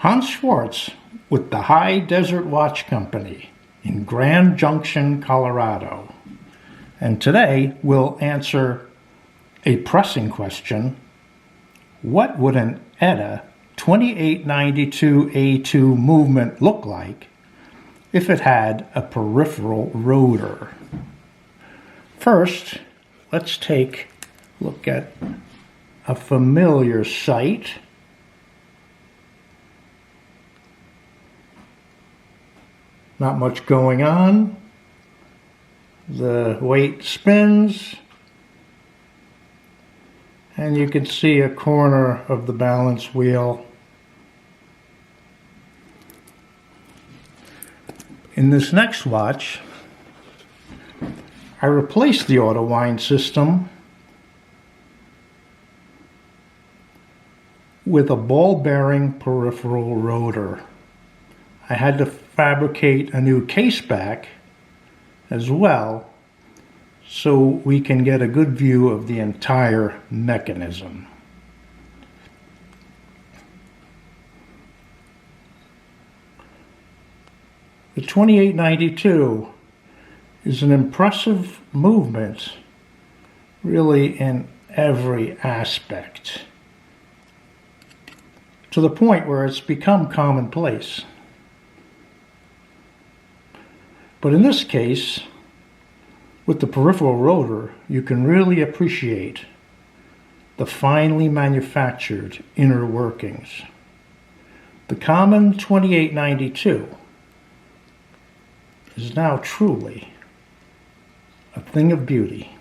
Hans Schwartz with the High Desert Watch Company in Grand Junction, Colorado. And today we'll answer a pressing question. What would an ETA 2892A2 movement look like if it had a peripheral rotor? First, let's take a look at a familiar sight. Not much going on. The weight spins, and you can see a corner of the balance wheel. In this next watch, I replaced the Autowind system with a ball bearing peripheral rotor. I had to fabricate a new case back as well so we can get a good view of the entire mechanism. The 2892 is an impressive movement, really in every aspect, to the point where it's become commonplace. But in this case, with the peripheral rotor, you can really appreciate the finely manufactured inner workings. The common 2892 is now truly a thing of beauty.